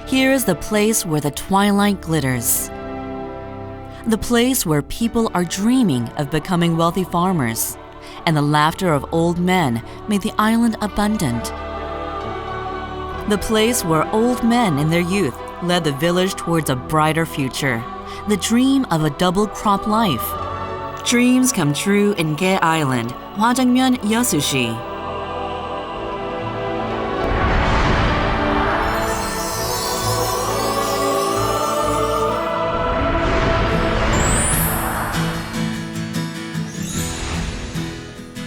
Here is the place where the twilight glitters. The place where people are dreaming of becoming wealthy farmers, and the laughter of old men made the island abundant. The place where old men in their youth led the village towards a brighter future, the dream of a double crop life. Dreams come true in Gae-island, 화장면 Yeosu.6.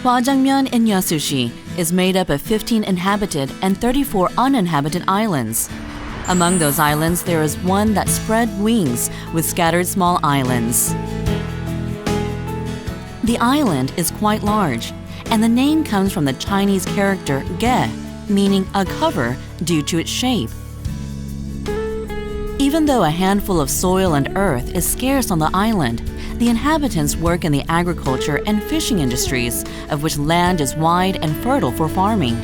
Hwajangmyeon in Yeosu-shi is made up of 15 inhabited and 34 uninhabited islands. Among those islands, there is one that spread wings with scattered small islands. The island is quite large, and the name comes from the Chinese character Gae, meaning a cover due to its shape. Even though a handful of soil and earth is scarce on the island, the inhabitants work in the agriculture and fishing industries, of which land is wide and fertile for farming.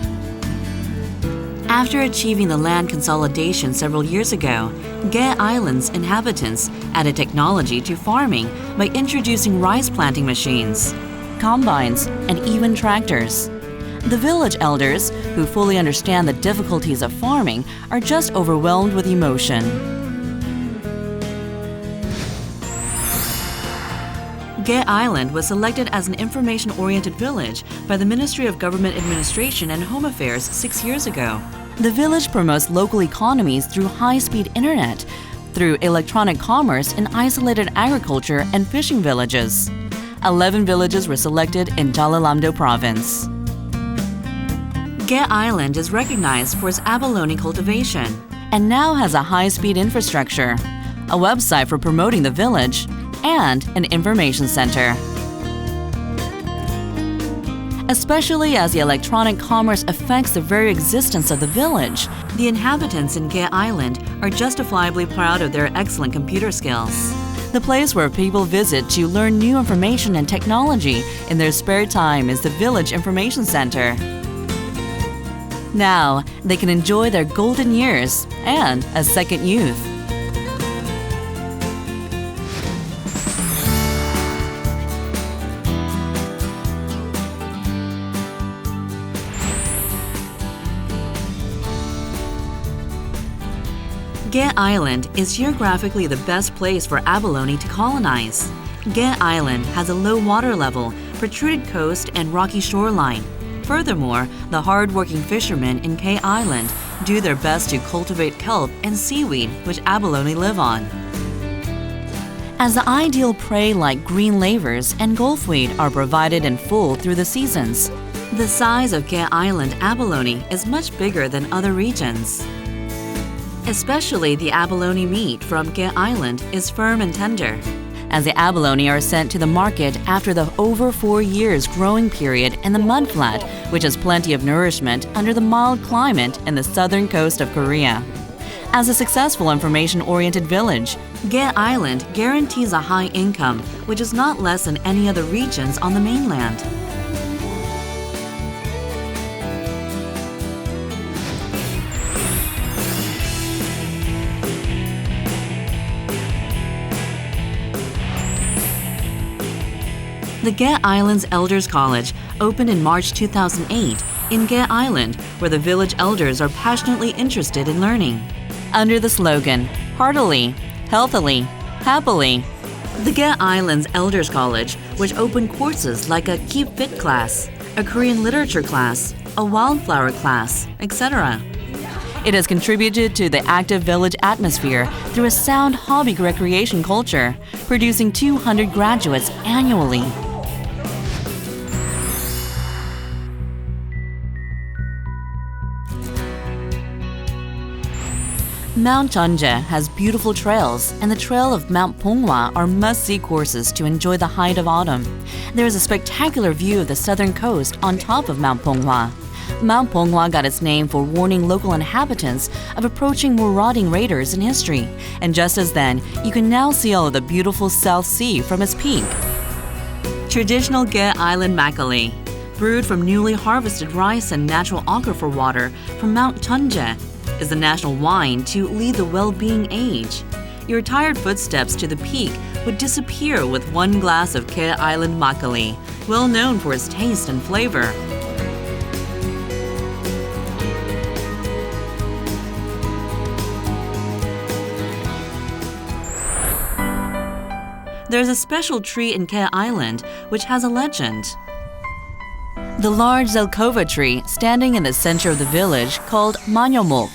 After achieving the land consolidation several years ago, Gae-island's inhabitants added technology to farming by introducing rice planting machines, combines, and even tractors. The village elders, who fully understand the difficulties of farming, are just overwhelmed with emotion. Gae-island was selected as an information-oriented village by the Ministry of Government Administration and Home Affairs 6 years ago. The village promotes local economies through high-speed internet, through electronic commerce in isolated agriculture and fishing villages. 11 villages were selected in Jeollanam-do province. Gae-island is recognized for its abalone cultivation and now has a high-speed infrastructure, a website for promoting the village, and an information center. Especially as the electronic commerce affects the very existence of the village, the inhabitants in Gae-island are justifiably proud of their excellent computer skills. The place where people visit to learn new information and technology in their spare time is the Village Information Center. Now, they can enjoy their golden years and a second youth. Gae-island is geographically the best place for abalone to colonize. Gae-island has a low water level, protruded coast, and rocky shoreline. Furthermore, the hard-working fishermen in Gae-island do their best to cultivate kelp and seaweed, which abalone live on. As the ideal prey like green lavers and gulfweed are provided in full through the seasons, the size of Gae-island abalone is much bigger than other regions. Especially the abalone meat from Gae-island is firm and tender, as the abalone are sent to the market after the over 4 years growing period in the mudflat, which has plenty of nourishment under the mild climate in the southern coast of Korea. As a successful information-oriented village, Gae-island guarantees a high income, which is not less than any other regions on the mainland. The Gae-island's Elders College opened in March 2008 in Gae-island, where the village elders are passionately interested in learning. Under the slogan, "Heartily, healthily, happily," the Gae-island's Elders College, which opened courses like a Keep Fit class, a Korean literature class, a wildflower class, etc. It has contributed to the active village atmosphere through a sound hobby recreation culture, producing 200 graduates annually. Mount Jeonje has beautiful trails, and the Trail of Mount Ponghwa are must-see courses to enjoy the height of autumn. There is a spectacular view of the southern coast on top of Mount Ponghwa. Mount Ponghwa got its name for warning local inhabitants of approaching marauding raiders in history, and just as then, you can now see all of the beautiful South Sea from its peak. Traditional Gae-island makgeolli, brewed from newly harvested rice and natural aquifer water from Mount Jeonje, is the national wine to lead the well-being age. Your tired footsteps to the peak would disappear with one glass of Gae-island makgeolli, well known for its taste and flavor. There's a special tree in Gae-island which has a legend. The large zelkova tree standing in the center of the village called Manyomok.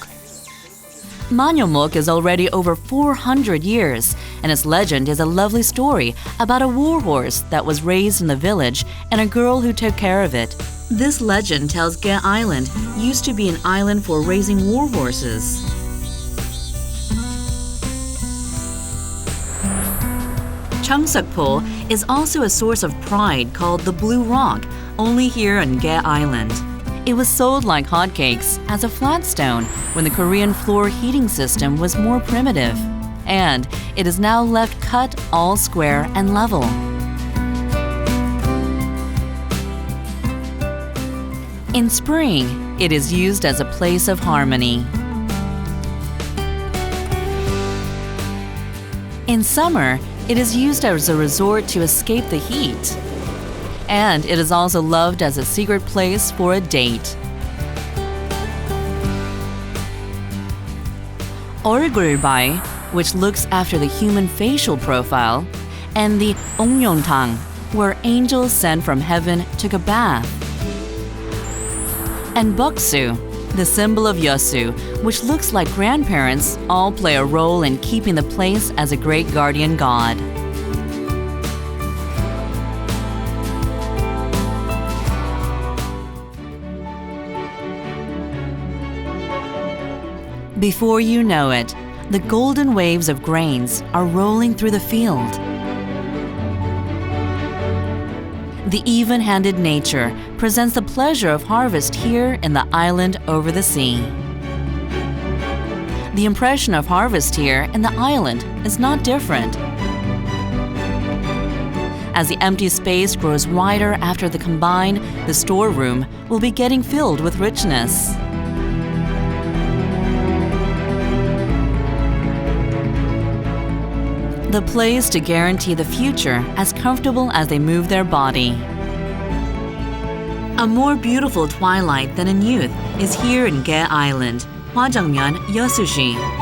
Manyomok is already over 400 years, and its legend is a lovely story about a warhorse that was raised in the village and a girl who took care of it. This legend tells Gae-island used to be an island for raising warhorses. Cheongsukpo is also a source of pride called the Blue Rock, only here on Gae-island. It was sold like hotcakes as a flat stone when the Korean floor heating system was more primitive. And it is now left cut all square and level. In spring, it is used as a place of harmony. In summer, it is used as a resort to escape the heat. And it is also loved as a secret place for a date. Orgulbae, which looks after the human facial profile, and the Ongyongtang, where angels sent from heaven took a bath. And Boksu, the symbol of Yeosu, which looks like grandparents, all play a role in keeping the place as a great guardian god. Before you know it, the golden waves of grains are rolling through the field. The even-handed nature presents the pleasure of harvest here in the island over the sea. The impression of harvest here in the island is not different. As the empty space grows wider after the combine, the storeroom will be getting filled with richness. The place to guarantee the future as comfortable as they move their body. A more beautiful twilight than in youth is here in Gae-island, Hwajangmyeon, Yeosu-shi.